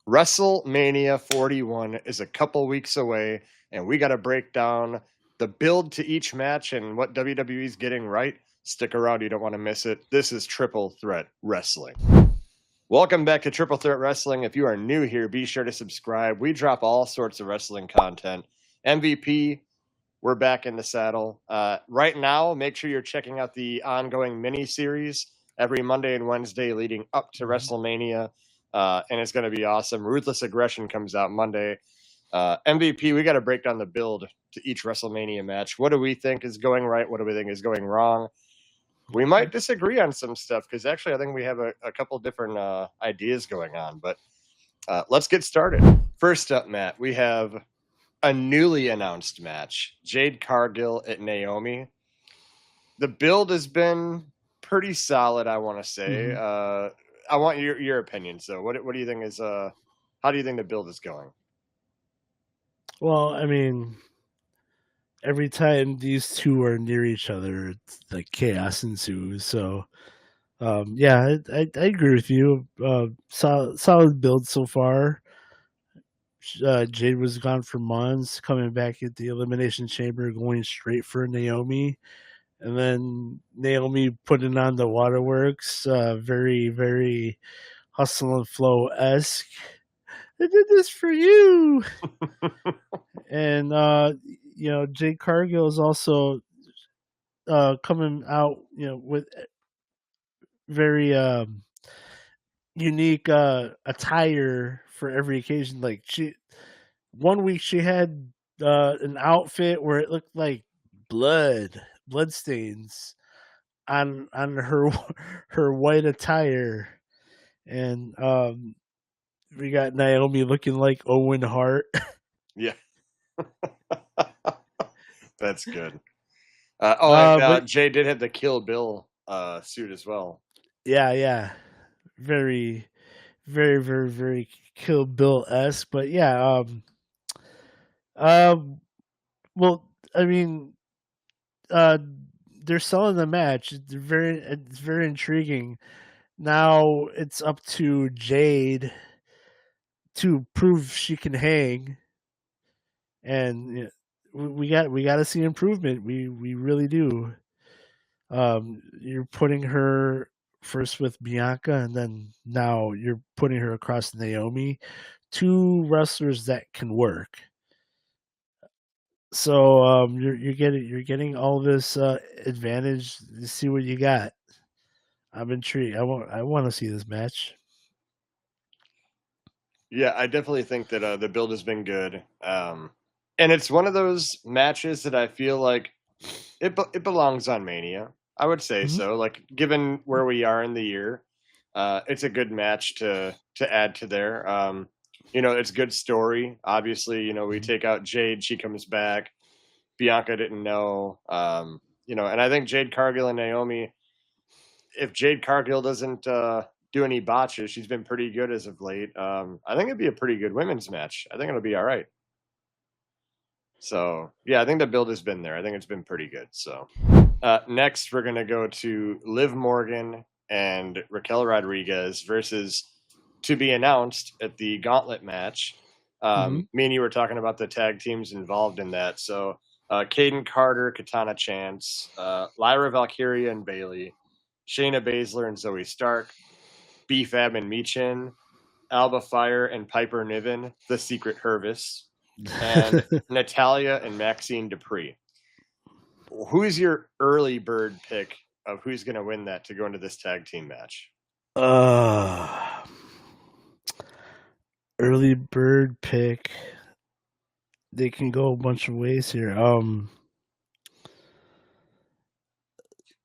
WrestleMania 41 is a couple weeks away, and we got to break down the build to each match and what WWE's getting right. Stick around, you don't want to miss it. This is Triple Threat Wrestling. Welcome back to Triple Threat Wrestling. If you are new here, be sure to subscribe. We drop all sorts of wrestling content. MVP, we're back in the saddle. Right now, make sure you're checking out the ongoing mini series every Monday and Wednesday leading up to WrestleMania. And it's going to be awesome. Ruthless Aggression comes out Monday. MVP, we got to break down the build to each WrestleMania match. What do we think is going right? What do we think is going wrong? We might disagree on some stuff because actually I think we have a couple different ideas going on. But let's get started. First up, Matt, we have a newly announced match, Jade Cargill at Naomi. The build has been pretty solid, I want to say. I want your opinion. So what do you think is how do you think the build is going? Well, I mean, every time these two are near each other, it's like chaos ensues. So, yeah, I agree with you. Solid build so far. Jade was gone for months, coming back at the Elimination Chamber, going straight for Naomi. And then Naomi putting on the waterworks, very, very hustle and flow esque. I did this for you. And Jade Cargill is also coming out, with very unique attire for every occasion. Like one week she had an outfit where it looked like blood stains on her her white attire, and we got Naomi looking like Owen Hart. Yeah. That's good. But Jay did have the Kill Bill suit as well. yeah, very, very, very, very Kill Bill esque. But yeah, um, well, I mean, uh, they're selling the match. It's very intriguing. Now it's up to Jade to prove she can hang, and we got to see improvement. We really do. You're putting her first with Bianca, and then now you're putting her across Naomi, two wrestlers that can work. So you're getting all this advantage to see what you got. I'm intrigued. I want to see this match. Yeah, I definitely think that the build has been good. And it's one of those matches that I feel like it belongs on Mania. I would say Mhm. so. Like given where we are in the year, it's a good match to add to there. It's good story. Obviously, we Mhm. take out Jade, she comes back. Bianca didn't know. And I think Jade Cargill and Naomi, if Jade Cargill doesn't do any botches, she's been pretty good as of late. I think it'd be a pretty good women's match. I think it'll be all right. So yeah, I think the build has been there. I think it's been pretty good. So next, we're gonna go to Liv Morgan and Raquel Rodriguez versus to be announced at the Gauntlet match. Mhm. Me and you were talking about the tag teams involved in that. So Caden Carter, Katana Chance, Lyra Valkyria and Bailey, Shayna Baszler and Zoe Stark, B-Fab and Michin, Alba Fire and Piper Niven, the Secret Hervis, and Natalia and Maxine Dupree. Who's your early bird pick of who's going to win that to go into this tag team match? uh Early bird pick. They can go a bunch of ways here.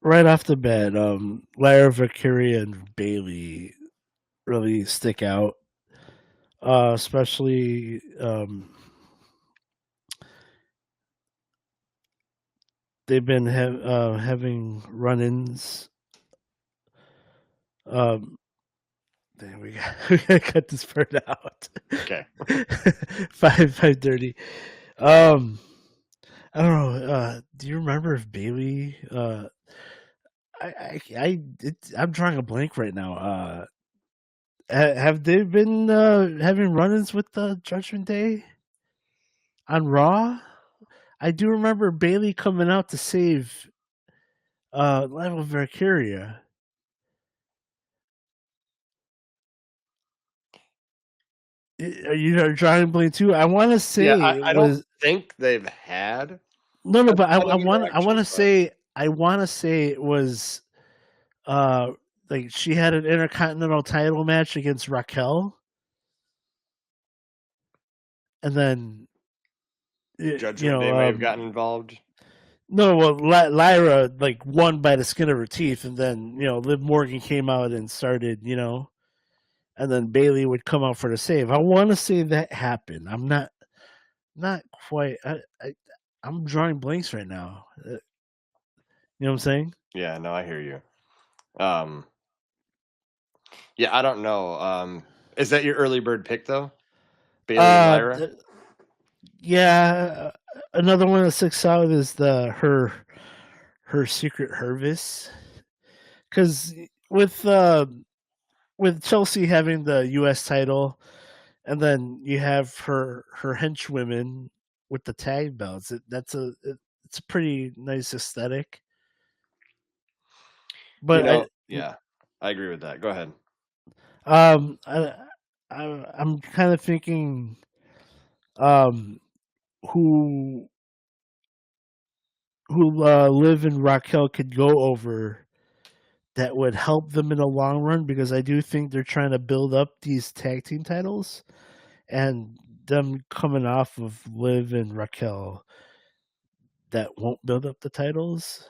Right off the bat, Lyra Valkyria and Bailey really stick out. Especially they've been having run-ins. Um, Dang, we gotta cut this part out. Okay. 5:30. Um, I don't know. Do you remember if Bailey? I'm drawing a blank right now. have they been having run-ins with the Judgment Day on Raw? I do remember Bailey coming out to save Lionel Valkyria. Are you drawing blank too? I want to Yeah, say it I don't was think they've had no, a but title I want interaction, to but say it was uh like she had an intercontinental title match against Raquel, and then Judgment Day may have gotten involved. no, well, Lyra like won by the skin of her teeth, and then Liv Morgan came out and started, and then Bailey would come out for the save. I want to say that happened. I'm not quite. I'm drawing blanks right now. You know what I'm saying? Yeah, no, I hear you. Um, yeah, I don't know. Is that your early bird pick though? Bailey Uh, Lyra? th- yeah. Another one that sticks out is her secret Hervis, because with Chelsea having the U.S. title, and then you have her henchwomen with the tag belts. It's a pretty nice aesthetic. You But know, yeah, I agree with that. Go ahead. um I, I'm kind of thinking um who Liv and Raquel could go over that would help them in the long run, because I do think they're trying to build up these tag team titles, and them coming off of Liv and Raquel that won't build up the titles.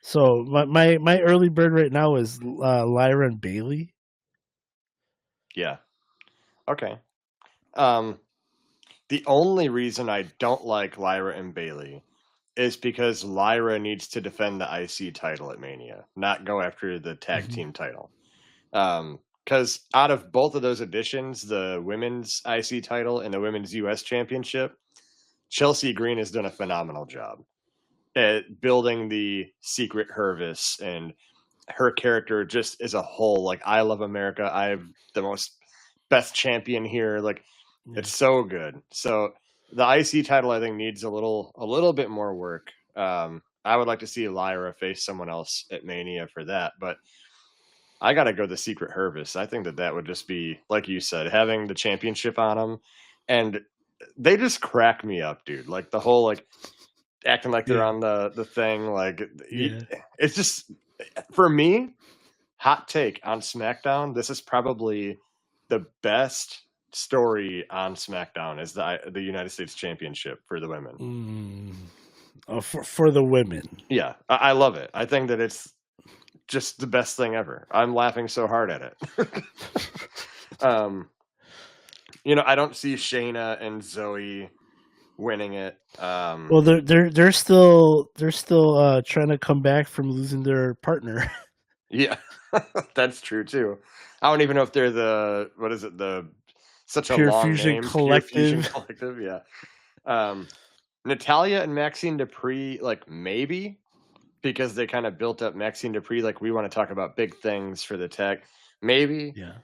So my early bird right now is Lyra and Bailey. Yeah. Okay. Um, the only reason I don't like Lyra and Bailey is because Lyra needs to defend the IC title at Mania, not go after the tag Mhm. team title. Because out of both of those additions, the women's IC title and the women's US championship, Chelsea Green has done a phenomenal job at building the secret Hervis and her character just as a whole. Like, I love America. I'm the most best champion here. Like, Yeah. it's so good. So the IC title, I think, needs a little bit more work. I would like to see Lyra face someone else at Mania for that, but I got to go the secret Hervis. I think that would just be, like you said, having the championship on them, and they just crack me up, dude. Like the whole like acting like they're Yeah. on the thing. Like Yeah. it's just, for me, hot take on SmackDown. This is probably the best story on SmackDown is the United States Championship for the women. Mm. Oh, for the women. Yeah, I love it. I think that it's just the best thing ever. I'm laughing so hard at it. I don't see Shayna and Zoe winning it. Well, they're still trying to come back from losing their partner. Yeah, that's true too. I don't even know if they're such a Pure long Fusion name, Pure Fusion Collective. Collective. Yeah. Natalia and Maxine Dupree, like, maybe, because they kind of built up Maxine Dupree. Like, we want to talk about big things for the tech. Maybe. Yeah.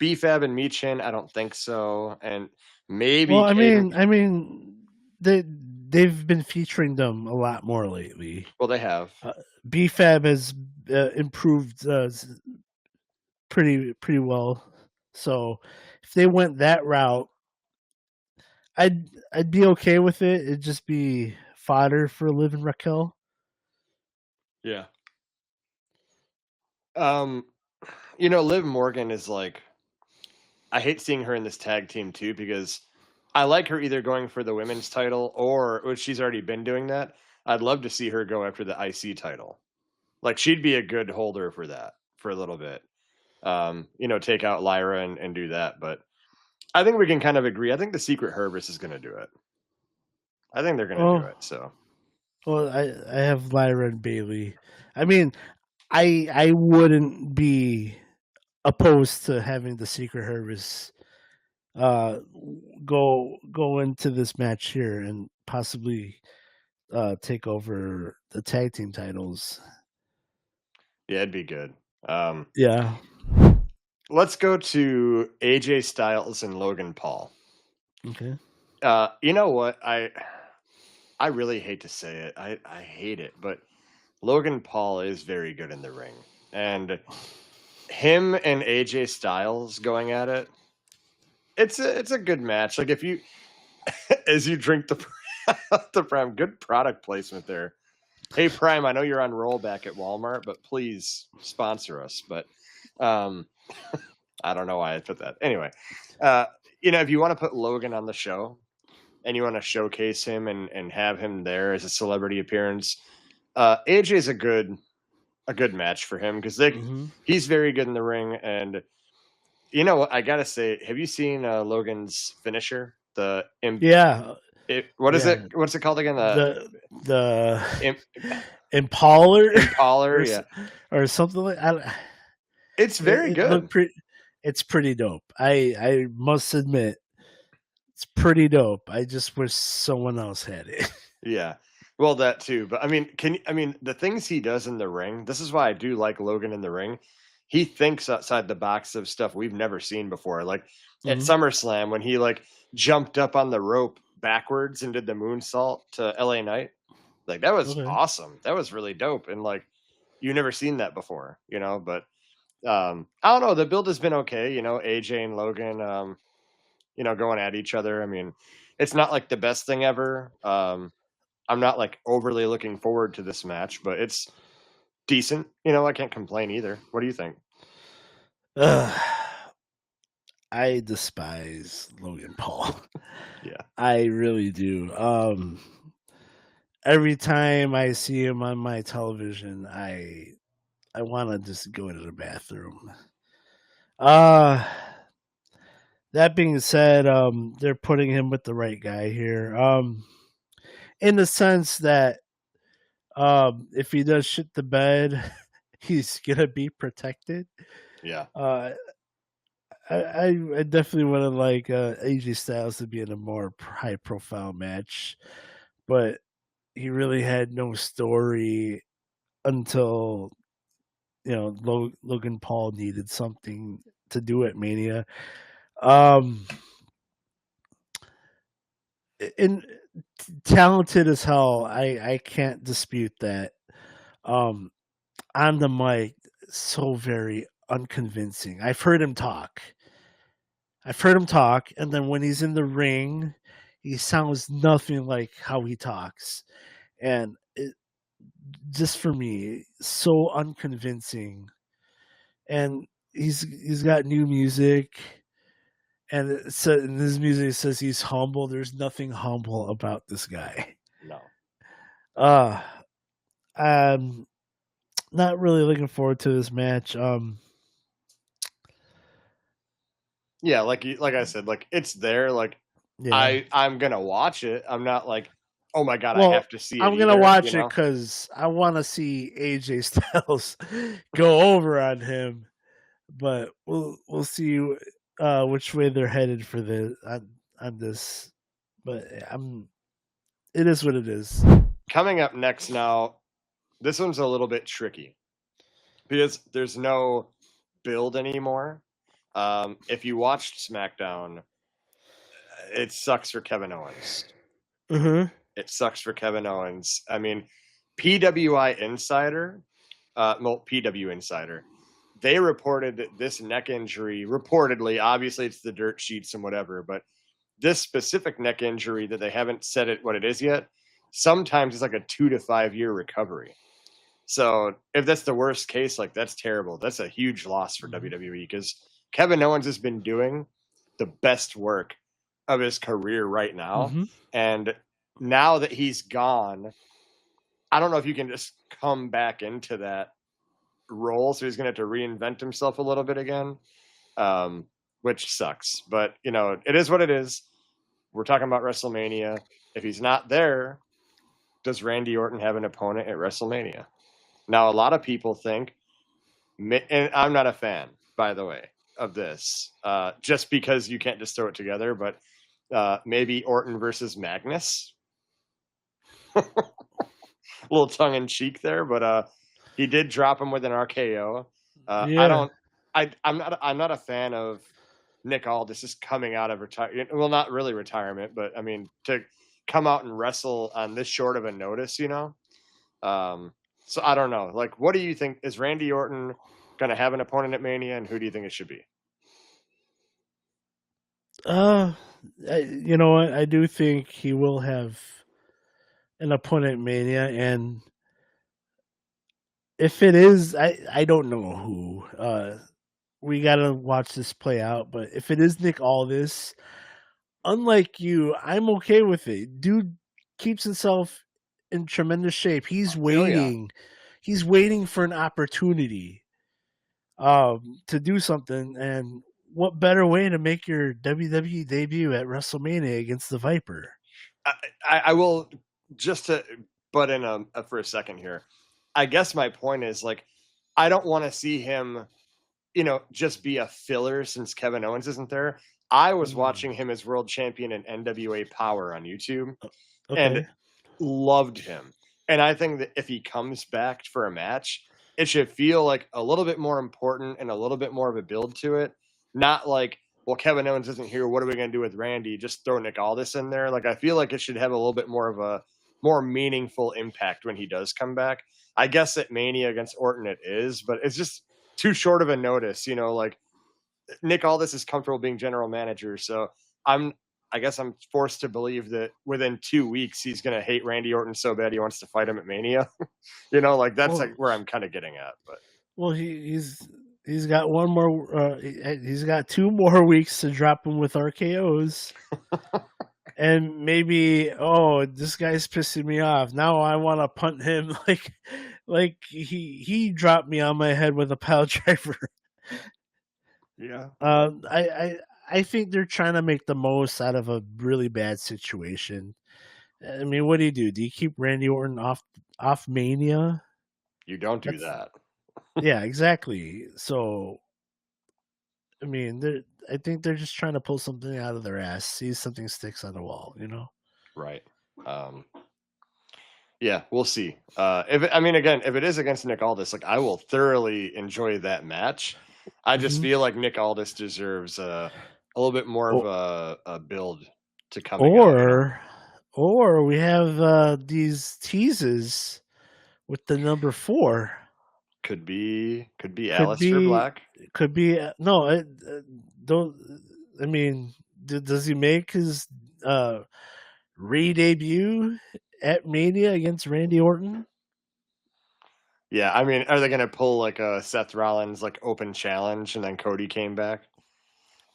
BFAB and Michin, I don't think so. And maybe Well, Caden. I mean, they've been featuring them a lot more lately. Well, they have. BFAB has improved pretty well. So if they went that route, I'd be okay with it. It'd just be fodder for Liv and Raquel. Yeah. Liv Morgan is like, I hate seeing her in this tag team too, because I like her either going for the women's title or, which she's already been doing that. I'd love to see her go after the IC title. Like, she'd be a good holder for that for a little bit. Take out Lyra and do that. But I think we can kind of agree. I think the secret Hervis is going to do it. I think they're going to do it. So, Well, I have Lyra and Bailey. I mean, I wouldn't be opposed to having the secret Hervis uh go into this match here and possibly take over the tag team titles. yeah, it'd be good. Yeah. let's go to AJ Styles and Logan Paul. Okay. You know what? I really hate to say it. I hate it, but Logan Paul is very good in the ring. And him and AJ Styles going at it, it's a good match. Like if you as you drink the Prime, good product placement there. Hey Prime, I know you're on rollback at Walmart, but please sponsor us. But I don't know why I put that. Anyway, if you want to put Logan on the show and you want to showcase him and have him there as a celebrity appearance, AJ is a good match for him because he's very good in the ring. And you know what? I gotta say, have you seen Logan's finisher? What is it? What's it called again? The Impaler, yeah, or something like that. It's very good. It's pretty dope. I must admit, it's pretty dope. I just wish someone else had it. Yeah, well, that too. But I mean, the things he does in the ring. This is why I do like Logan in the ring. He thinks outside the box of stuff we've never seen before. Like at SummerSlam when he like jumped up on the rope backwards and did the moonsault to LA Knight. Like that was awesome. That was really dope. And like you've never seen that before, but I don't know. The build has been okay, AJ and Logan, going at each other. I mean, it's not like the best thing ever. I'm not like overly looking forward to this match, but it's decent. I can't complain either. What do you think? I despise Logan Paul. Yeah. I really do. Every time I see him on my television, I want to just go to the bathroom. That being said, they're putting him with the right guy here. In the sense that if he does shit the bed, he's gonna be protected. Yeah. I definitely would have like AJ Styles to be in a more high profile match, but he really had no story until Logan Paul needed something to do at Mania. And talented as hell, I can't dispute that. On the mic, so very unconvincing. I've heard him talk, and then when he's in the ring, he sounds nothing like how he talks, and just for me, so unconvincing. And he's got new music, and in his music says he's humble. There's nothing humble about this guy. No. I'm not really looking forward to this match. Yeah, like I said, like it's there. Like I'm gonna watch it. I'm not like, oh my god, I have to see it. I'm gonna watch it because I want to see AJ Styles go over on him. But we'll see which way they're headed for on this. But it is what it is. Coming up next now, this one's a little bit tricky because there's no build anymore. If you watched SmackDown, it sucks for Kevin Owens. It sucks for Kevin Owens. I mean, PWI Insider, PW Insider, they reported that this neck injury, reportedly, obviously it's the dirt sheets and whatever, but this specific neck injury that they haven't said it what it is yet, sometimes it's like a 2 to 5 year recovery. So if that's the worst case, like that's terrible. That's a huge loss for WWE because Kevin Owens has been doing the best work of his career right now. And now that he's gone, I don't know if you can just come back into that role. So he's going to have to reinvent himself a little bit again, which sucks. But, it is what it is. We're talking about WrestleMania. If he's not there, does Randy Orton have an opponent at WrestleMania? Now, a lot of people think, and I'm not a fan, by the way, of this, just because you can't just throw it together, but maybe Orton versus Magnus. A little tongue in cheek there, but he did drop him with an RKO. I I'm not a fan of Nick Aldis is coming out of retirement. Well, not really retirement, but I mean to come out and wrestle on this short of a notice, you know. So I don't know. Like, what do you think? Is Randy Orton going to have an opponent at Mania, and who do you think it should be? You know what? I do think he will have an opponent at Mania, and if it is, I don't know who. We gotta watch this play out. But if it is Nick Aldis, unlike you, I'm okay with it. Dude keeps himself in tremendous shape. He's waiting. Oh, yeah. He's waiting for an opportunity to do something. And what better way to make your WWE debut at WrestleMania against the Viper? I will just to butt in for a second here. I guess my point is like I don't want to see him, just be a filler since Kevin Owens isn't there. I was watching him as world champion in NWA Power on YouTube and Okay. loved him. And I think that if he comes back for a match, it should feel like a little bit more important and a little bit more of a build to it. Not like, well, Kevin Owens isn't here. What are we going to do with Randy? Just throw Nick Aldis in there. Like, I feel like it should have a little bit more of a more meaningful impact when he does come back. I guess at Mania against Orton it is, but it's just too short of a notice. Like Nick Aldis is comfortable being general manager. So I guess I'm forced to believe that within 2 weeks he's going to hate Randy Orton so bad he wants to fight him at Mania. Like that's like where I'm kind of getting at. But he's got one more. He's got 2 more weeks to drop him with RKO's, and maybe this guy's pissing me off. Now I want to punt him like he dropped me on my head with a pile driver. Yeah. I think they're trying to make the most out of a really bad situation. I mean, what do you do? Do you keep Randy Orton off Mania? You don't do that. Yeah, exactly. So, I mean, I think they're just trying to pull something out of their ass, see something sticks on the wall, Right. Yeah, we'll see. If it is against Nick Aldis, like I will thoroughly enjoy that match. I just feel like Nick Aldis deserves a little bit more of a build to coming out. Or we have these teases with the number 4. Could be Aleister Black. Could be no. Don't. I mean, does he make his re-debut at Mania against Randy Orton? Yeah, I mean, are they going to pull like a Seth Rollins like open challenge and then Cody came back?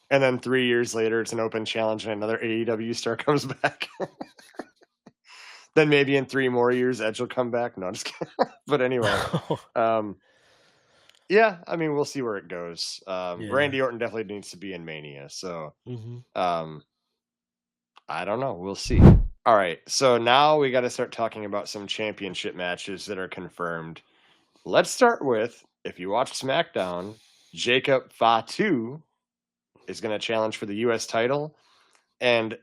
And then 3 years later, it's an open challenge and another AEW star comes back. Then maybe in 3 more years, Edge will come back. No, I'm just kidding. But anyway, yeah, I mean, we'll see where it goes. Randy Orton definitely needs to be in Mania. So, I don't know. We'll see. All right. So now we got to start talking about some championship matches that are confirmed. Let's start with, if you watch SmackDown, Jacob Fatu is going to challenge for the U.S. title. And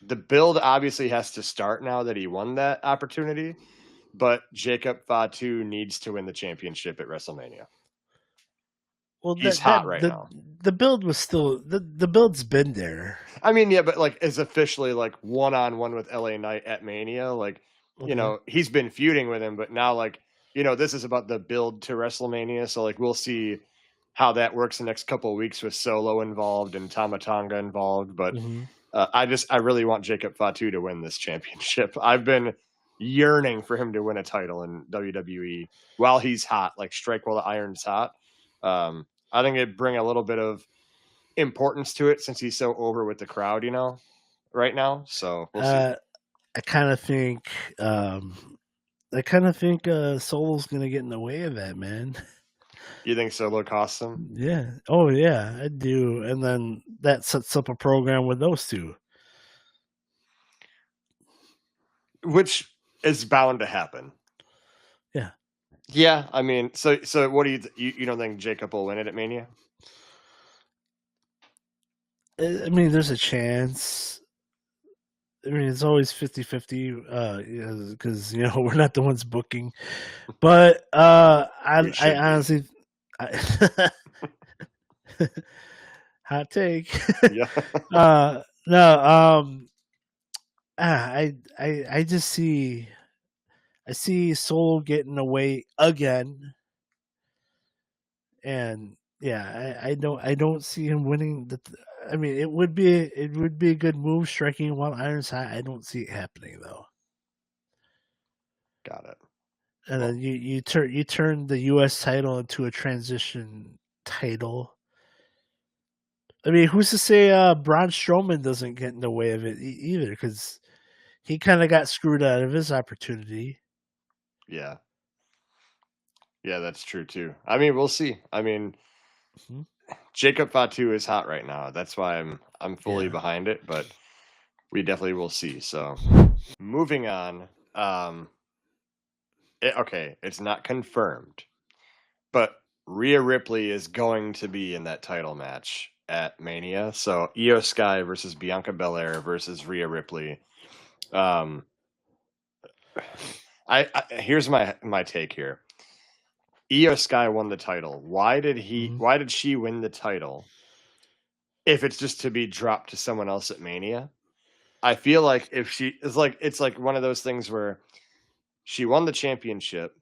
the build obviously has to start now that he won that opportunity. But Jacob Fatu needs to win the championship at WrestleMania. Well, he's hot right now. The build was still the build's been there. I mean, yeah, but like is officially like 1-on-1 with LA Knight at Mania. Like, he's been feuding with him, but now like, this is about the build to WrestleMania. So like we'll see how that works the next couple of weeks with Solo involved and Tama Tonga involved. But I really want Jacob Fatu to win this championship. I've been yearning for him to win a title in WWE while he's hot, like strike while the iron's hot. I think it'd bring a little bit of importance to it since he's so over with the crowd, right now. So we'll see. I kind of think Solo's gonna get in the way of that, man. You think Solo costs him? Yeah. Oh yeah, I do. And then that sets up a program with those two, which is bound to happen. Yeah. Yeah, I mean, so what do you don't think Jacob will win it at Mania? I mean, there's a chance. I mean, it's always 50-50 because we're not the ones booking. But I honestly, Hot take. Yeah. No, I just see Solo getting away again, and yeah, I don't see him winning. I mean, it would be a good move striking while iron's hot. I don't see it happening though. Got it. And Well, then you turn the U.S. title into a transition title. I mean, who's to say Braun Strowman doesn't get in the way of it either? Because he kind of got screwed out of his opportunity. yeah. Yeah, that's true too. I mean, we'll see. I mean, Mhm. Jacob Fatu is hot right now. That's why I'm fully Yeah. behind it, but we definitely will see. So, moving on. Okay, it's not confirmed, but Rhea Ripley is going to be in that title match at Mania. So, Io Sky versus Bianca Belair versus Rhea Ripley. Um, I here's my take here. Io Sky won the title. Why did Mhm. Why did she win the title? If it's just to be dropped to someone else at Mania, I feel like if she is like, it's like one of those things where she won the championship.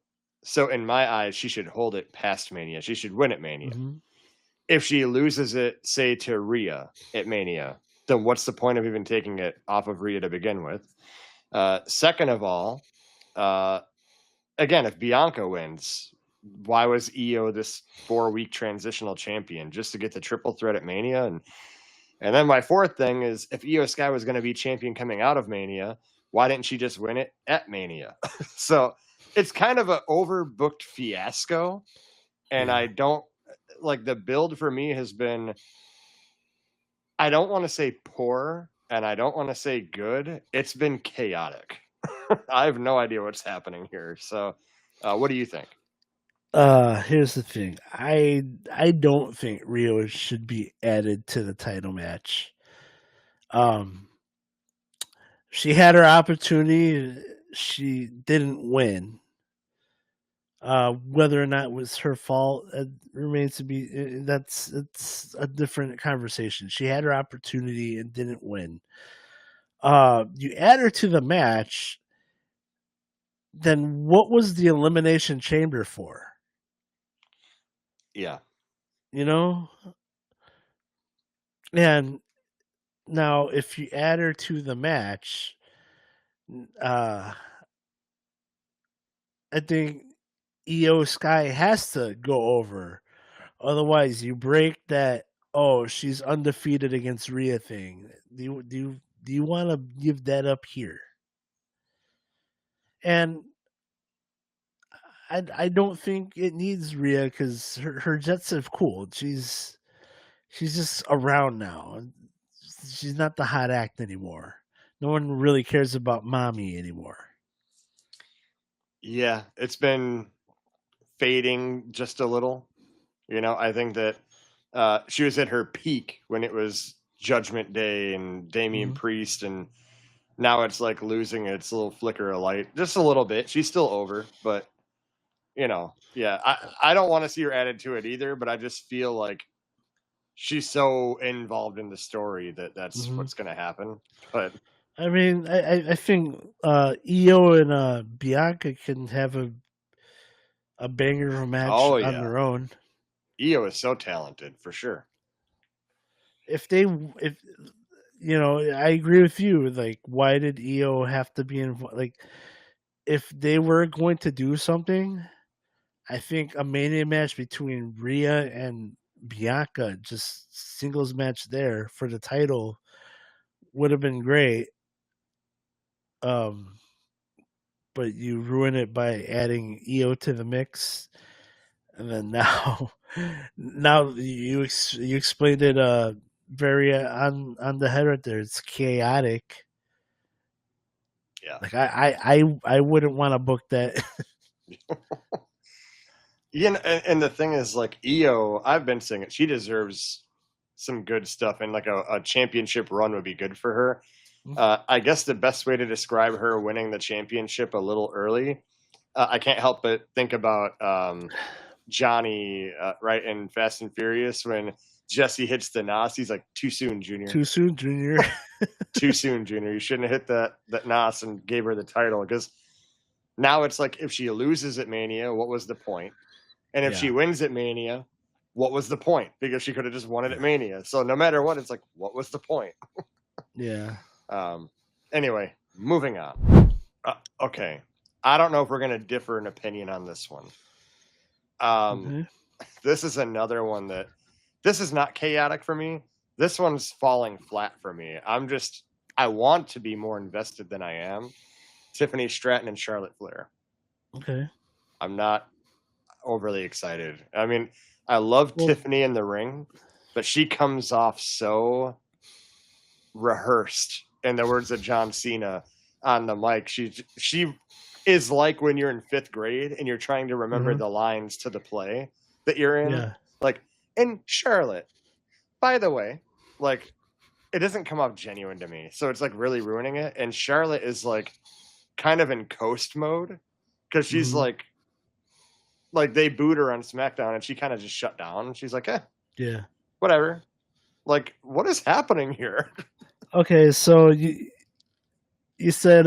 So in my eyes, she should hold it past Mania. She should win at Mania. Mhm. If she loses it, say to Rhea at Mania, then what's the point of even taking it off of Rhea to begin with? Second of all, uh, again, if Bianca wins, why was Io this 4-week transitional champion just to get the triple threat at Mania? And then my fourth thing is, if Io Sky was going to be champion coming out of Mania, why didn't she just win it at Mania? So it's kind of an overbooked fiasco. And Yeah. I don't like, the build for me has been, I don't want to say poor and I don't want to say good. It's been chaotic. I have no idea what's happening here. So, what do you think? Here's the thing. I don't think Rio should be added to the title match. Um, she had her opportunity. She didn't win. Whether or not it was her fault remains to be. It's a different conversation. She had her opportunity and didn't win. You add her to the match, then what was the elimination chamber for? Yeah. You know, and now if you add her to the match, uh, I think EO Sky has to go over. Otherwise, you break that. Oh, she's undefeated against Rhea thing. Do you want to give that up here? And I don't think it needs Rhea because her jets have cooled. She's just around now. She's not the hot act anymore. No one really cares about mommy anymore. Yeah. It's been fading just a little. I think that she was at her peak when it was Judgment Day and Damian Hmm. Priest, and now it's like losing its little flicker of light just a little bit. She's still over, but yeah, I don't want to see her added to it either, but I just feel like she's so involved in the story that that's Hmm. what's going to happen. But I mean, I think Io and Bianca can have a banger of a match oh on yeah, their own. Io is so talented for sure. If I agree with you. Like, why did Io have to be involved? Like, if they were going to do something, I think a Mania match between Rhea and Bianca, just singles match there for the title, would have been great. Um, but you ruin it by adding Io to the mix, and then now, now you explained it very on the head right there. It's chaotic. Yeah. Like I wouldn't want to book that. Yeah, and the thing is, like, Io, I've been saying it, she deserves some good stuff, and like a championship run would be good for her. I guess the best way to describe her winning the championship a little early, I can't help but think about Johnny, right, in Fast and Furious, when Jesse hits the Nas. He's like, too soon, Junior. Too soon, Junior. Too soon, Junior. You shouldn't have hit that Nas and gave her the title, because now it's like, if she loses at Mania, what was the point? And if she wins at Mania, what was the point? Because she could have just won it at Mania. So no matter what, it's like, what was the point? Yeah. Anyway, moving on. Okay. I don't know if we're going to differ in opinion on this one. This is another one that, this is not chaotic for me. This one's falling flat for me. I want to be more invested than I am. Tiffany Stratton and Charlotte Flair. Okay. I'm not overly excited. I mean, I love Tiffany in the ring, but she comes off so rehearsed, in the words of John Cena on the mic. She is like when you're in 5th grade and you're trying to remember the lines to the play that you're in. Yeah. Like, and Charlotte, by the way, like, it doesn't come off genuine to me. So it's like really ruining it. And Charlotte is like kind of in coast mode, because she's like they booed her on SmackDown and she kind of just shut down. She's like, yeah, whatever. Like, what is happening here? Okay, so you said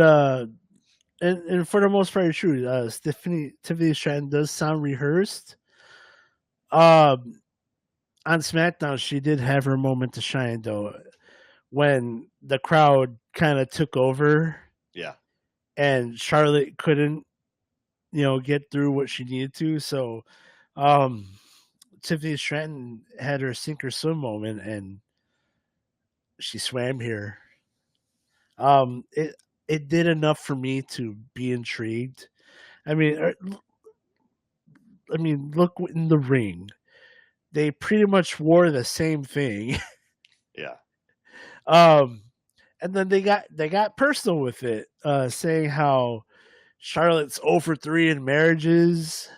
and for the most part it's true. Tiffany Stratton does sound rehearsed. On SmackDown, she did have her moment to shine, though, when the crowd kind of took over. Yeah. And Charlotte couldn't, get through what she needed to. So Tiffany Stratton had her sink or swim moment, and she swam here. It did enough for me to be intrigued. I mean, look in the ring. They pretty much wore the same thing. Yeah. And then they got personal with it, saying how Charlotte's 0-for-3 in marriages,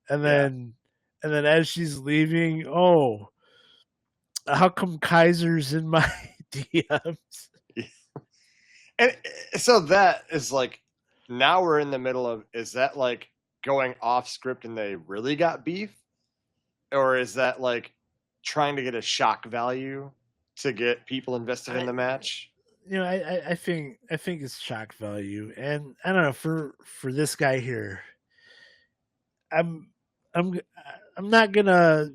and then as she's leaving, how come Kaiser's in my DMs? And so that is like, now we're in the middle of, is that like going off script and they really got beef? Or is that like trying to get a shock value to get people invested in the match? I think it's shock value. And I don't know, for this guy here, I'm not gonna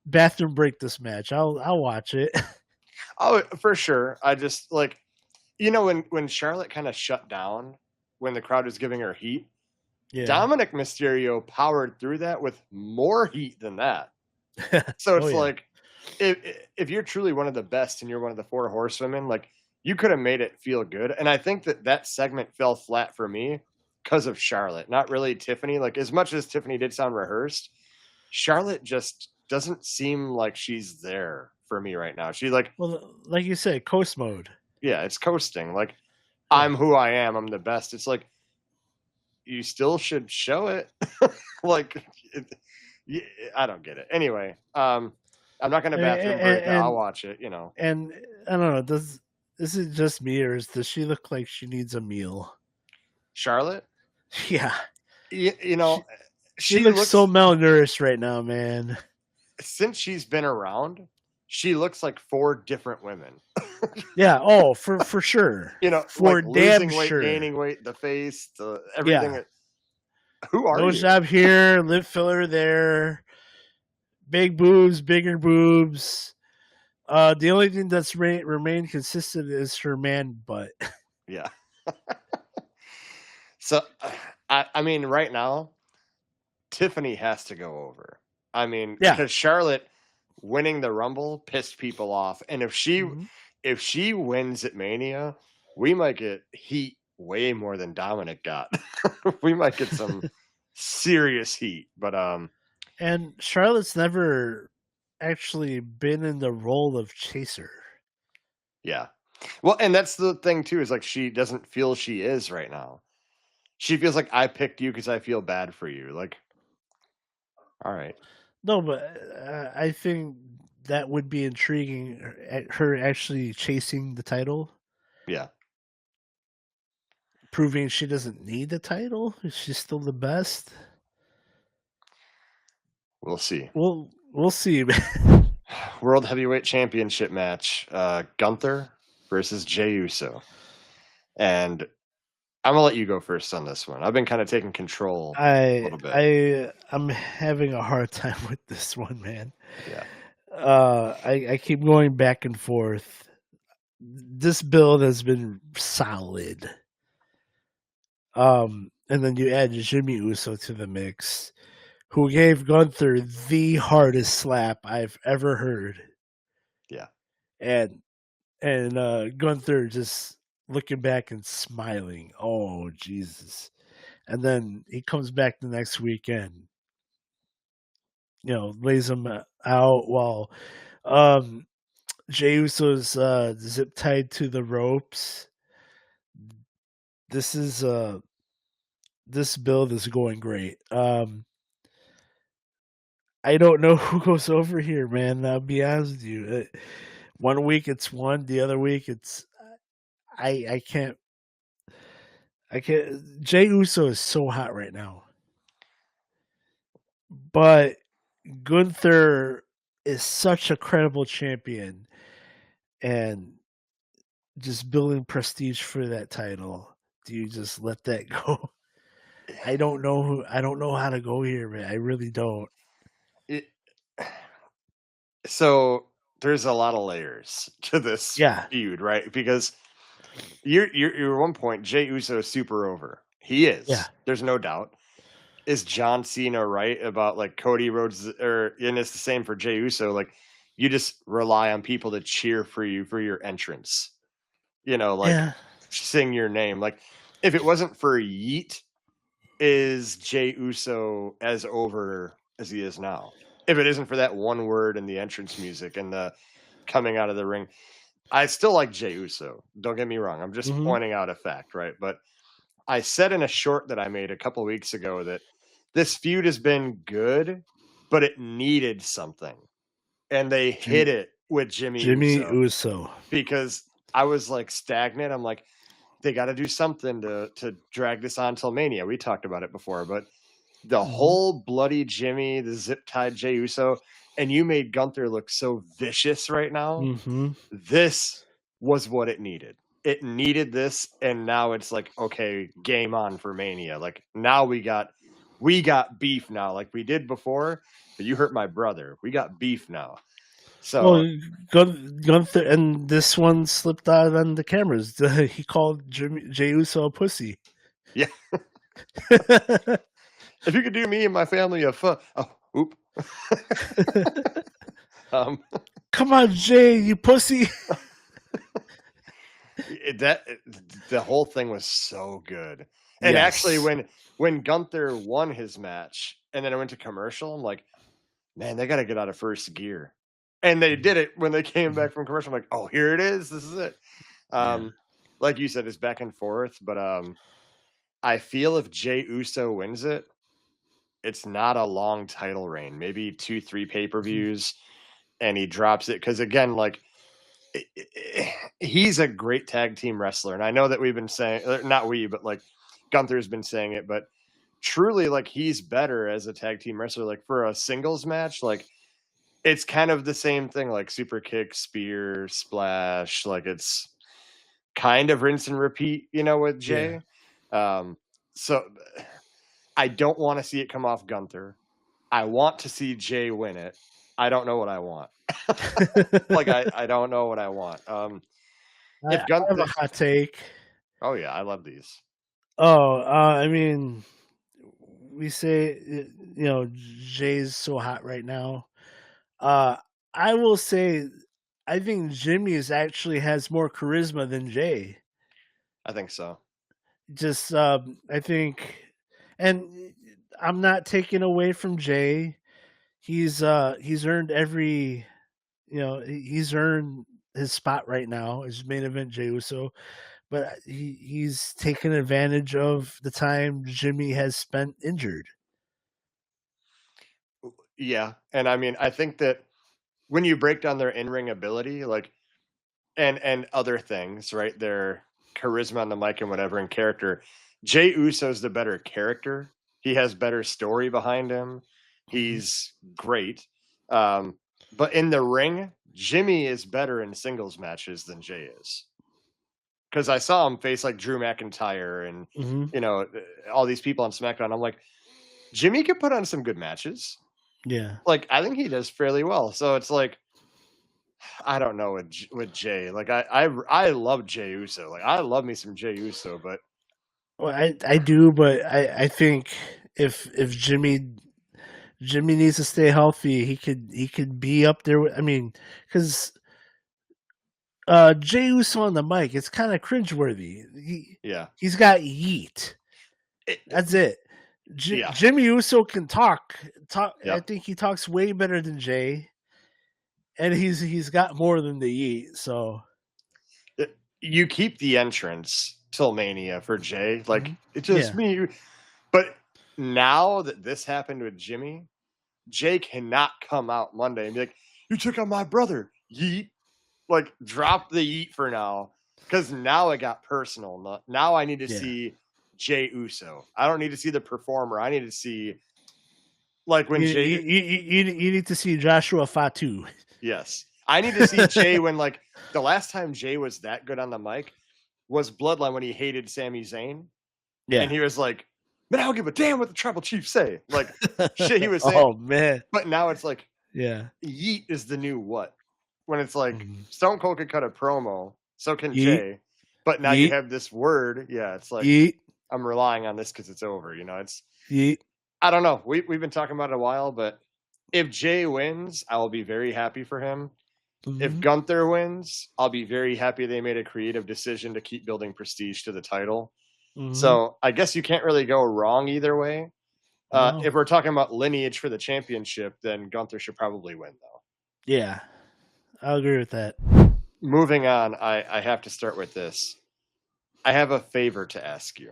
bathroom break this match. I'll watch it. Oh, for sure. I just like, when Charlotte kind of shut down when the crowd was giving her heat, Dominic Mysterio powered through that with more heat than that. So it's like, if you're truly one of the best and you're one of the 4 horsewomen, like, you could have made it feel good. And I think that segment fell flat for me because of Charlotte, not really Tiffany. Like, as much as Tiffany did sound rehearsed, Charlotte just doesn't seem like she's there for me right now. She like you said, coast mode. Yeah, it's coasting. Like, I'm who I am. I'm the best. It's like, you still should show it. Like, I don't get it. Anyway, I'm not going to bathroom break it. I'll watch it, And I don't know, this is just me, or does she look like she needs a meal? Charlotte? Yeah. She looks so malnourished right now, man. Since she's been around, she looks like 4 different women. Yeah. For sure. For like damn losing weight, sure. Gaining weight, the face, everything. Yeah. Who are you? Nose job here, lip filler there, big boobs, bigger boobs. The only thing that's remained consistent is her man butt. Yeah. So, I mean, right now, Tiffany has to go over. I mean, because Charlotte winning the Rumble pissed people off, and if she wins at Mania, we might get heat way more than Dominic got. We might get some serious heat, but and Charlotte's never actually been in the role of chaser. Yeah. Well, and that's the thing too, is like, she doesn't feel she is right now. She feels like, I picked you because I feel bad for you. Like, all right. No, but I think that would be intriguing, her actually chasing the title. Yeah. Proving she doesn't need the title. She's still the best. We'll see. We'll see. World Heavyweight Championship match, Gunther versus Jey Uso. And I'm going to let you go first on this one. I've been kind of taking control a little bit. I'm having a hard time with this one, man. Yeah. I keep going back and forth. This build has been solid. And then you add Jimmy Uso to the mix, who gave Gunther the hardest slap I've ever heard. Yeah. And Gunther just looking back and smiling. Oh, Jesus. And then he comes back the next weekend, lays him out while Jey Uso's zip tied to the ropes. This is this build is going great. I don't know who goes over here, man. I'll be honest with you. One week it's one, the other week it's I can't. Jey Uso is so hot right now, but Gunther is such a credible champion, and just building prestige for that title. Do you just let that go? I don't know how to go here, man. I really don't. So there's a lot of layers to this feud, right? Because you're at one point, Jey Uso is super over. He is. Yeah. There's no doubt. Is John Cena right about like Cody Rhodes, and it's the same for Jey Uso? Like, you just rely on people to cheer for you for your entrance. Sing your name. Like, if it wasn't for Yeet, is Jey Uso as over as he is now? If it isn't for that one word in the entrance music and the coming out of the ring, I still like Jey Uso. Don't get me wrong. I'm just pointing out a fact, right? But I said in a short that I made a couple weeks ago that this feud has been good, but it needed something. And they hit it with Jimmy Uso. Because I was like stagnant. I'm like, they got to do something to drag this on till Mania. We talked about it before, but the whole bloody Jimmy, the zip-tied Jey Uso, and you made Gunther look so vicious right now. This was what it needed. It needed this, and now it's like, okay, game on for Mania. Like, now we got beef now, like we did before, but you hurt my brother. We got beef now. So Gunther, and this one slipped out on the cameras. He called Jey Uso a pussy. Yeah. If you could do me and my family a oop. Come on, Jay, you pussy. The whole thing was so good. And actually, when Gunther won his match and then it went to commercial, I'm like, man, they got to get out of first gear. And they did it when they came back from commercial. I'm like, oh, here it is. This is it. Like you said, it's back and forth. But I feel if Jey Uso wins it, it's not a long title reign. Maybe 2-3 pay-per-views, and he drops it. Because, again, like, he's a great tag team wrestler. And I know that we've been saying, not we, but like Gunther's been saying it, but truly, like, he's better as a tag team wrestler. Like, for a singles match, like, it's kind of the same thing, like super kick, spear, splash. Like, it's kind of rinse and repeat, with Jay. So I don't want to see it come off Gunther. I want to see Jay win it. I don't know what I want. Like, I don't know what I want. If Gunther, I have a hot take. Oh yeah, I love these. I mean, we say, Jay's so hot right now. I will say, I think Jimmy actually has more charisma than Jay. I think so. Just, I think, and I'm not taking away from Jay. He's earned every, he's earned his spot right now as main event Jey Uso, but he's taken advantage of the time Jimmy has spent injured. Yeah, and I mean, I think that when you break down their in-ring ability, like, and other things, right? Their charisma on the mic and whatever, and character, Jey Uso's the better character. He has better story behind him. He's great. But in the ring, Jimmy is better in singles matches than Jay is. Because I saw him face like Drew McIntyre and you know all these people on SmackDown. I'm like, Jimmy could put on some good matches. Yeah. Like I think he does fairly well. So it's like, I don't know with Jay. Like I love Jay Uso. Like I love me some Jay Uso, but Well, I do, but I think if Jimmy needs to stay healthy, he could be up there. I mean, because Jey Uso on the mic, it's kind of cringeworthy. He's got yeet. That's it. Jimmy Uso can talk. I think he talks way better than Jay, and he's got more than the yeet. So you keep the entrance till Mania for Jay. Like it's just me. But now that this happened with Jimmy, Jay cannot come out Monday and be like, "You took on my brother, yeet." Like drop the yeet for now, because now it got personal. Now I need to see Jay Uso. I don't need to see the performer. I need to see like when Jay. You need to see Joshua Fatu. Yes, I need to see Jay when like the last time Jay was that good on the mic was Bloodline when he hated Sami Zayn. Yeah, and he was like, "Man, I don't give a damn what the tribal chiefs say." Like shit, he was saying. Oh man! But now it's like, yeet is the new what? When it's like Stone Cold could cut a promo, so can Jay. But now you have this word. Yeah, it's like I'm relying on this because it's over. You know, it's I don't know. We've been talking about it a while, but if Jay wins, I will be very happy for him. If Gunther wins, I'll be very happy they made a creative decision to keep building prestige to the title. So I guess you can't really go wrong either way. No. If we're talking about lineage for the championship, then Gunther should probably win, though. Yeah. I'll agree with that. Moving on, I have to start with this. I have a favor to ask you.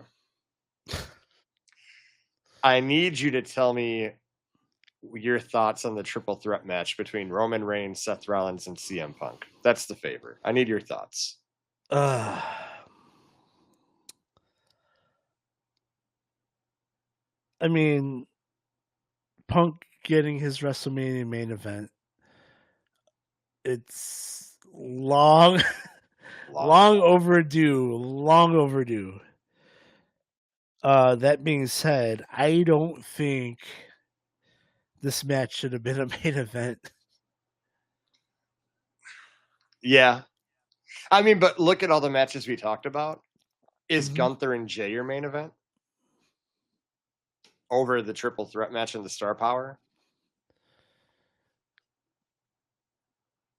I need you to tell me your thoughts on the triple threat match between Roman Reigns, Seth Rollins, and CM Punk. That's the favor. I need your thoughts. I mean, Punk getting his WrestleMania main event. It's long overdue. Long overdue. That being said, I don't think this match should have been a main event. Yeah. I mean, but look at all the matches we talked about. Is Gunther and Jay your main event? Over the triple threat match and the Star Power?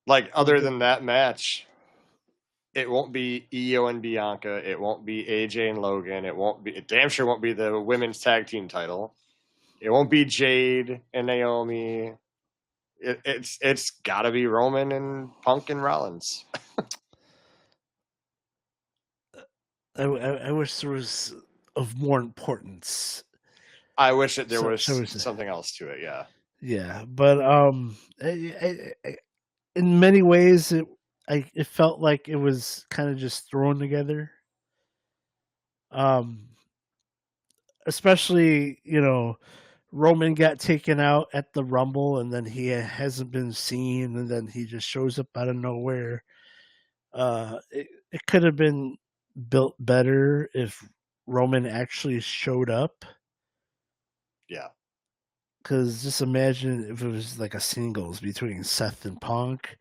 Like, other than that match, it won't be Io and Bianca. It won't be AJ and Logan. It damn sure won't be the women's tag team title. It won't be Jade and Naomi. It's got to be Roman and Punk and Rollins. I wish there was of more importance. I wish that there was something else to it. Yeah. Yeah, but in many ways, it felt like it was kind of just thrown together. Especially, Roman got taken out at the Rumble, and then he hasn't been seen, and then he just shows up out of nowhere. It could have been built better if Roman actually showed up. Yeah. Because just imagine if it was like a singles between Seth and Punk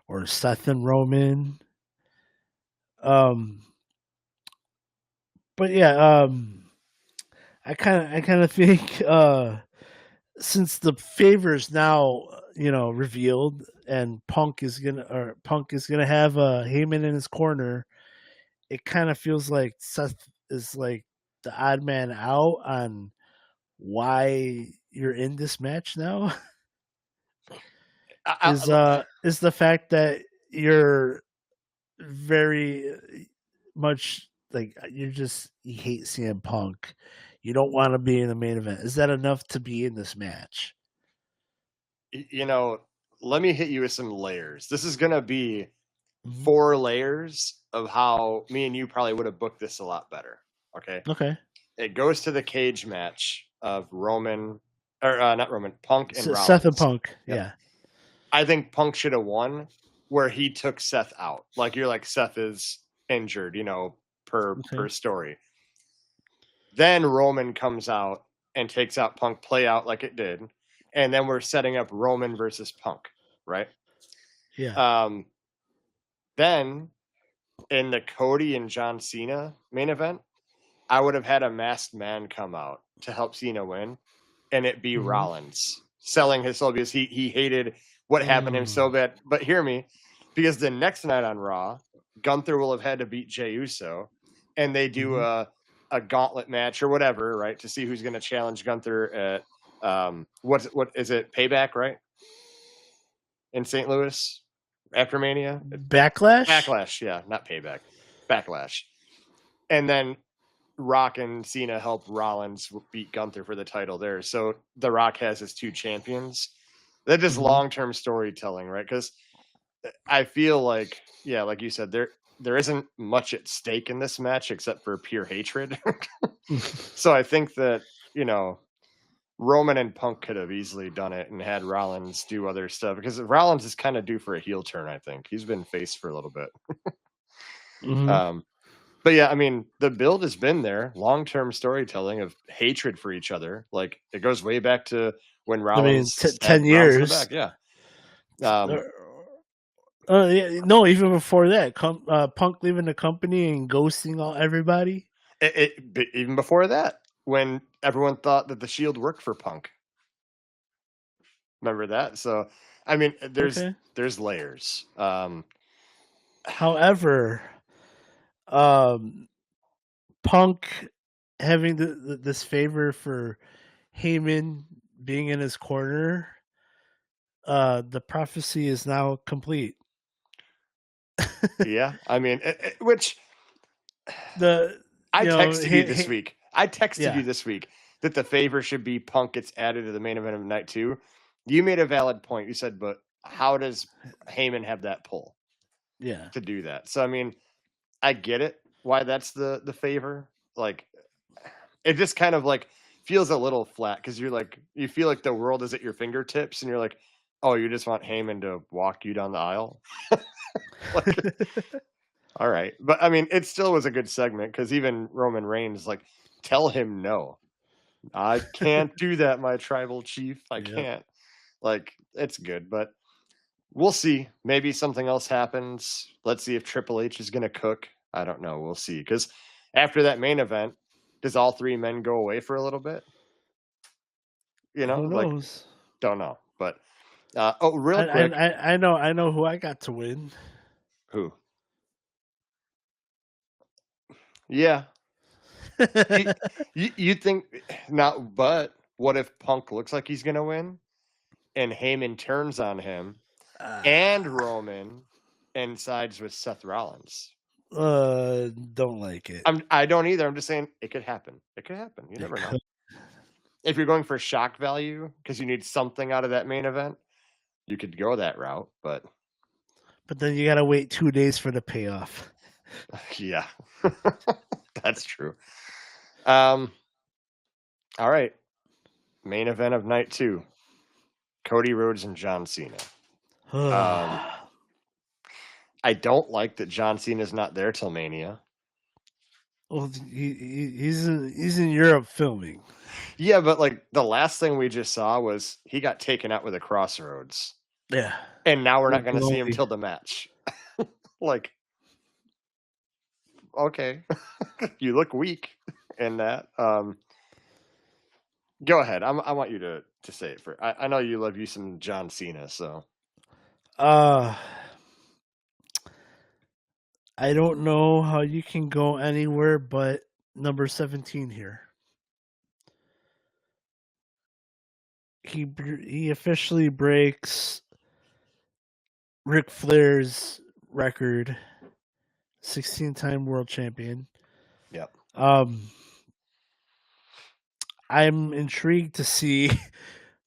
or Seth and Roman. But yeah, I kind of think since the favors now revealed and Punk is gonna have Heyman in his corner, it kind of feels like Seth is like the odd man out on why you're in this match now. Is the fact that you're very much like you hate CM Punk. You don't want to be in the main event. Is that enough to be in this match? Let me hit you with some layers. This is going to be 4 layers of how me and you probably would have booked this a lot better. Okay. Okay. It goes to the cage match of Roman, or not Roman, Punk and Rollins. Seth and Punk. Yep. Yeah. I think Punk should have won where he took Seth out. Like you're like, Seth is injured, per story. Then Roman comes out and takes out Punk, play out like it did. And then we're setting up Roman versus Punk, right? Yeah. Then in the Cody and John Cena main event, I would have had a masked man come out to help Cena win, and it be Rollins selling his soul because he hated what happened to him so bad. But hear me, because the next night on Raw, Gunther will have had to beat Jey Uso, and they do a gauntlet match or whatever, right, to see who's going to challenge Gunther at what is it, Payback, right, in St. Louis after Mania? Backlash, yeah, not Payback, Backlash. And then Rock and Cena help Rollins beat Gunther for the title there. So The Rock has his two champions. That is long-term storytelling, right? Because I feel like, yeah, like you said, there isn't much at stake in this match except for pure hatred. So I think that, Roman and Punk could have easily done it and had Rollins do other stuff, because Rollins is kind of due for a heel turn, I think. He's been face for a little bit. But yeah, I mean, the build has been there. Long-term storytelling of hatred for each other. Like, it goes way back to when Rollins 10 years. Back. Yeah. No, even before that, Punk leaving the company and ghosting everybody. Even before that, when everyone thought that the Shield worked for Punk. Remember that? So, I mean, there's layers. However, Punk having this favor for Heyman being in his corner, the prophecy is now complete. Yeah, I mean, which I texted you this week. I texted you this week that the favor should be Punk gets added to the main event of night 2. You made a valid point. You said, but how does Heyman have that pull? Yeah, to do that. So I mean, I get it why that's the favor. Like, it just kind of like feels a little flat because you feel like the world is at your fingertips, and you're like, oh, you just want Heyman to walk you down the aisle. All right, but I mean, it still was a good segment because even Roman Reigns like, tell him no, I can't do that, my tribal chief. I can't. Like, it's good, but we'll see. Maybe something else happens. Let's see if Triple H is going to cook. I don't know. We'll see. Because after that main event, does all three men go away for a little bit? Who knows? Don't know. But real quick, I know who I got to win. Who? Yeah. you think not? But what if Punk looks like he's going to win, and Heyman turns on him, and Roman, and sides with Seth Rollins? Don't like it. I don't either. I'm just saying it could happen. It could happen. You never know. If you're going for shock value because you need something out of that main event, you could go that route. But then you gotta wait 2 days for the payoff. Yeah, that's true. All right. Main event of night 2: Cody Rhodes and John Cena. I don't like that John Cena's not there till Mania. Well, he's in Europe filming. Yeah, but like the last thing we just saw was he got taken out with a crossroads. Yeah. And now we're not going to see him till the match. Like, okay. You look weak in that. Go ahead. I want you to say it for. I know you love you some John Cena, so. I don't know how you can go anywhere but number 17 here. He officially breaks Ric Flair's record, 16-time world champion. Yep. I'm intrigued to see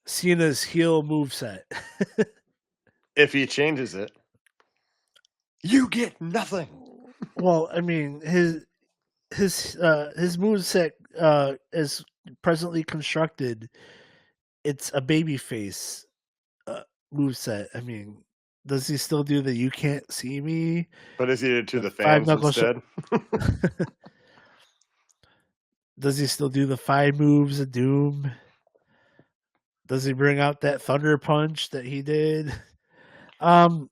Cena's heel moveset. If he changes it, you get nothing. Well, I mean, his moveset is presently constructed. It's a baby face moveset. I mean, does he still do the "You can't see me"? But is he to The the five fans knuckle instead? Does he still do the 5 moves of doom? Does he bring out that thunder punch that he did? Um,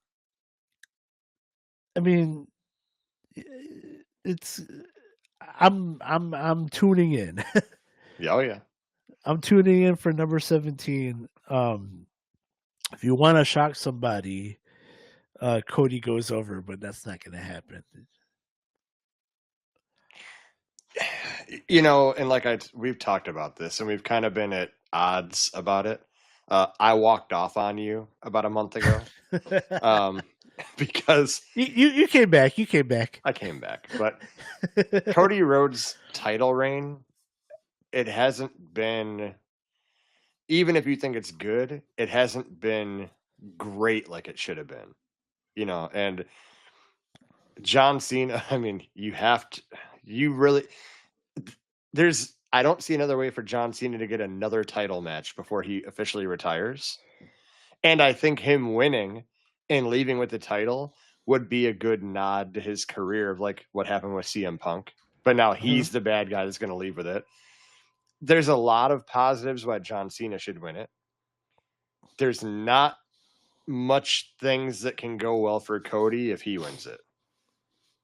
I mean, it's I'm tuning in. Yeah, oh yeah. I'm tuning in for number 17. If you want to shock somebody, Cody goes over, but that's not going to happen. You know, and like we've talked about this, and we've kind of been at odds about it. I walked off on you about a month ago, um, because you came back. You came back. I came back. But Cody Rhodes' title reign, it hasn't been, even if you think it's good, it hasn't been great like it should have been. You know, and John Cena, I mean, you really, I don't see another way for John Cena to get another title match before he officially retires. And I think him winning and leaving with the title would be a good nod to his career of like what happened with CM Punk. But now he's the bad guy that's going to leave with it. There's a lot of positives why John Cena should win it. There's not much things that can go well for Cody if he wins it.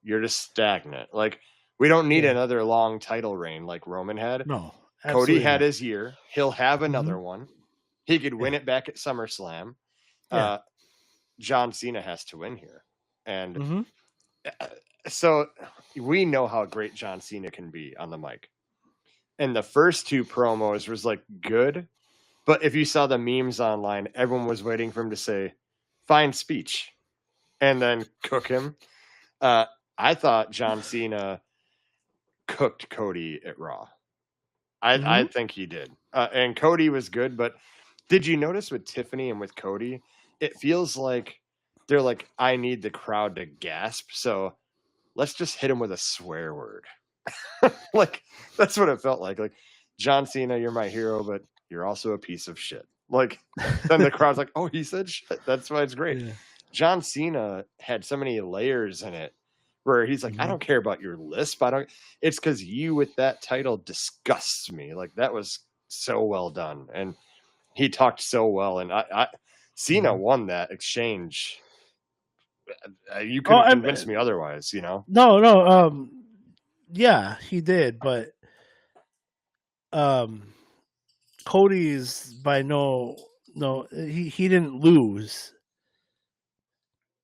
You're just stagnant. Like, we don't need another long title reign like Roman had. No, Cody had not. his year. He'll have another one. He could win it back at SummerSlam. John Cena has to win here. And so we know how great John Cena can be on the mic. And the first 2 promos was like good. But if you saw the memes online, everyone was waiting for him to say, fine speech, and then cook him. I thought John Cena cooked Cody at Raw. I think he did. And Cody was good, but did you notice with Tiffany and with Cody, it feels like they're like, I need the crowd to gasp, so let's just hit him with a swear word. Like, that's what it felt like. Like, John Cena, you're my hero, but you're also a piece of shit. Like, then the crowd's like, oh, he said shit. That's why it's great. Yeah. John Cena had so many layers in it where he's like, I don't care about your lisp. It's because you with that title disgusts me. Like, that was so well done. And he talked so well. And Cena won that exchange. You couldn't convince me otherwise, you know? No. Yeah, he did, but Cody's by no, he didn't lose.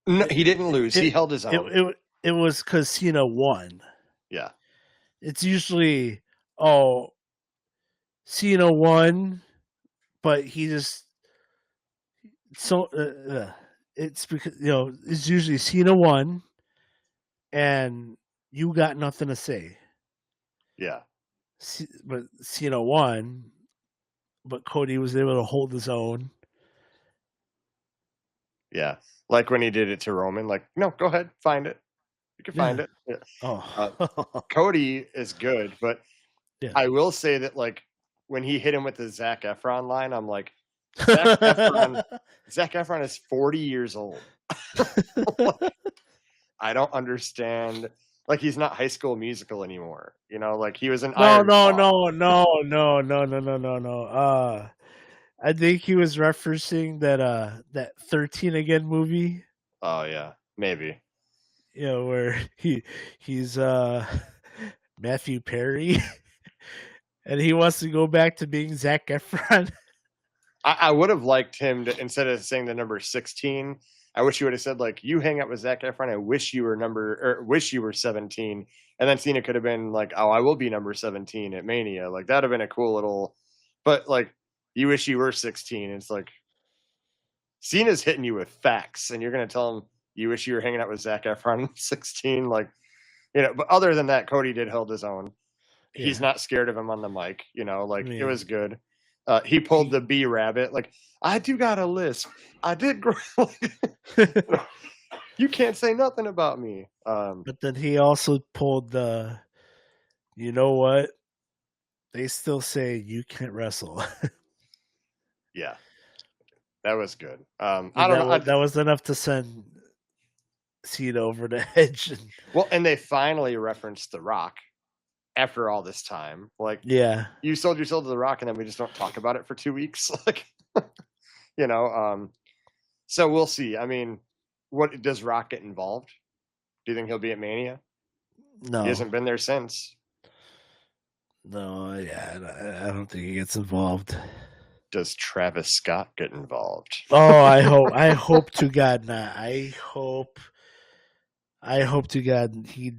No, he didn't lose. He held his own. It was because Cena won. Yeah. It's usually, Cena won, but he just it's because it's usually Cena won, and you got nothing to say. Yeah. But Cena won, but Cody was able to hold his own. Yeah. Like when he did it to Roman, like, no, go ahead, find it. You can find it. Yeah. Oh. Cody is good, but I will say that, like, when he hit him with the Zac Efron line, I'm like, Zac Efron is 40 years old. Like, I don't understand. Like, he's not High School Musical anymore. You know, like, he was an Iron No. I think he was referencing that 13 Again movie. Oh yeah, maybe. You know, where he's Matthew Perry and he wants to go back to being Zac Efron. I would have liked him to, instead of saying the number 16, I wish you would have said, like, you hang out with Zac Efron, I wish you were 17. And then Cena could have been like, oh, I will be number 17 at Mania. Like, that'd have been a cool little, but like, you wish you were 16. It's like, Cena's hitting you with facts, and you're going to tell him you wish you were hanging out with Zac Efron 16. Like, you know, but other than that, Cody did hold his own. Yeah. He's not scared of him on the mic, you know, like, it was good. He pulled the B rabbit. Like, I do got a lisp. I did. You can't say nothing about me. But then he also pulled the, you know what? They still say you can't wrestle. Yeah. That was good. I And don't know. that was enough to send Cena over the edge. And, Well, and they finally referenced The Rock after all this time. Like, yeah. you sold your soul to The Rock, and then we just don't talk about it for 2 weeks. Like, so we'll see. I mean, what does Rock get involved? Do you think he'll be at Mania? No. He hasn't been there since. No, yeah, I don't think he gets involved. Does Travis Scott get involved? Oh, I hope to God not. I hope to God he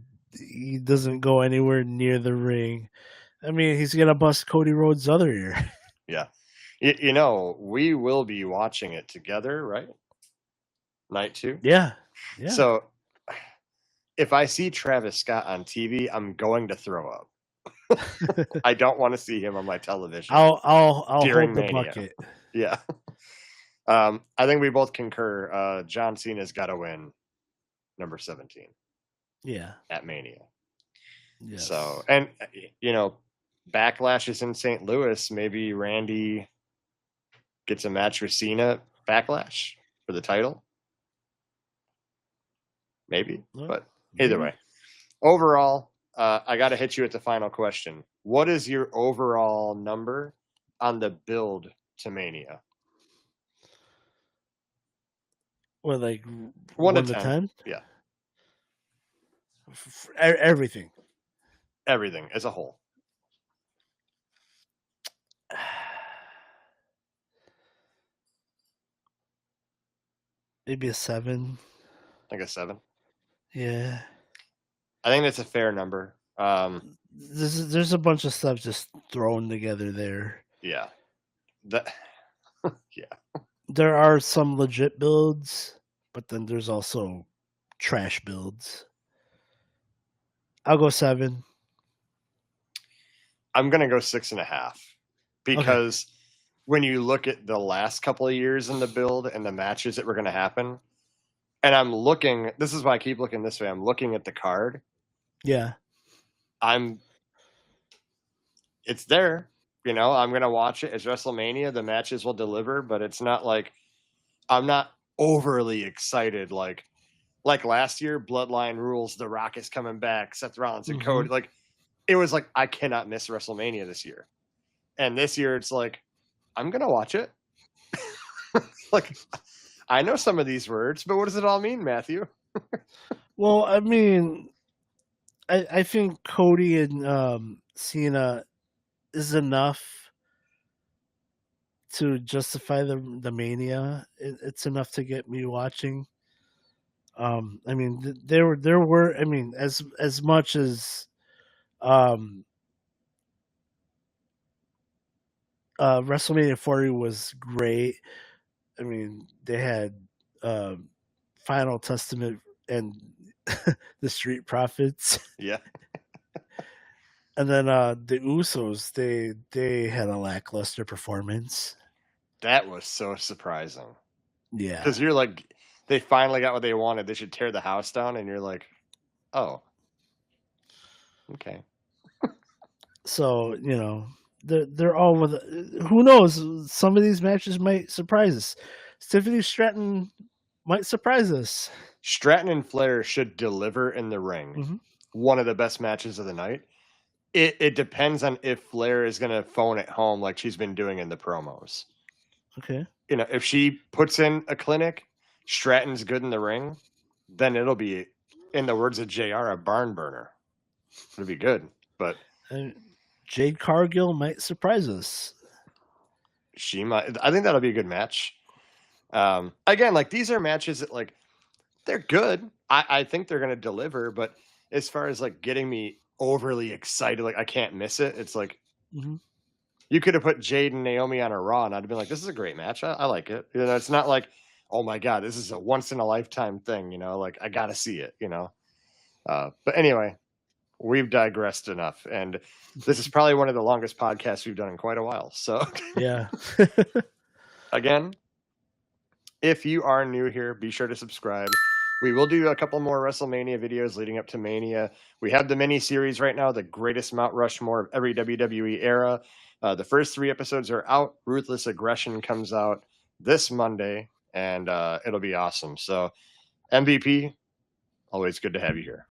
doesn't go anywhere near the ring. I mean, he's gonna bust Cody Rhodes' other ear. Yeah. We will be watching it together, right? Night 2? Yeah. So if I see Travis Scott on TV, I'm going to throw up. I don't want to see him on my television. I'll hold during the Mania. bucket. Yeah. I think we both concur. John Cena's got to win number 17. Yeah. At Mania. Yes. So, and Backlash is in St. Louis. Maybe Randy gets a match with Cena Backlash for the title. Maybe, but either way. Overall, I got to hit you with the final question. What is your overall number on the build to Mania? What, like 1 to 10? Yeah. Everything. Everything as a whole. Maybe a 7. Like a 7? Yeah. I think that's a fair number. There's a bunch of stuff just thrown together there. Yeah. Yeah. There are some legit builds, but then there's also trash builds. I'll go 7. I'm gonna go 6.5 because when you look at the last couple of years in the build and the matches that were going to happen, and I'm looking. This is why I keep looking this way. I'm looking at the card. Yeah. It's there. I'm going to watch it. It's WrestleMania. The matches will deliver, but it's not like I'm not overly excited. Like last year, Bloodline rules. The Rock is coming back. Seth Rollins and Cody. Like, it was like, I cannot miss WrestleMania this year. And this year, it's like, I'm going to watch it. Like, I know some of these words, but what does it all mean, Matthew? Well, I mean, I think Cody and Cena is enough to justify the Mania. It's enough to get me watching. I mean, there were. I mean, as much as WrestleMania 40 was great. I mean, they had Final Testament and the Street Profits. Yeah. And then the Usos, they had a lackluster performance. That was so surprising. Yeah. Because you're like, they finally got what they wanted. They should tear the house down. And you're like, oh. Okay. So, they're all with. Who knows? Some of these matches might surprise us. Tiffany Stratton might surprise us. Stratton and Flair should deliver in the ring. One of the best matches of the night. It depends on if Flair is going to phone it home like she's been doing in the promos. Okay. If she puts in a clinic, Stratton's good in the ring, then it'll be, in the words of JR, a barn burner. It'll be good. But Jade Cargill might surprise us. She might. I think that'll be a good match. Again, like, these are matches that, like, they're good. I think they're going to deliver, but as far as, like, getting me overly excited, like, I can't miss it, it's like, you could have put Jade and Naomi on a Raw, and I'd have been like, this is a great match. I like it. It's not like, oh my God, this is a once in a lifetime thing, like, I got to see it, But anyway, we've digressed enough, and this is probably one of the longest podcasts we've done in quite a while. So yeah. Again, if you are new here, be sure to subscribe. We will do a couple more WrestleMania videos leading up to Mania. We have the mini series right now, the greatest Mount Rushmore of every WWE era. The first 3 episodes are out. Ruthless Aggression comes out this Monday, and it'll be awesome. So MVP, always good to have you here.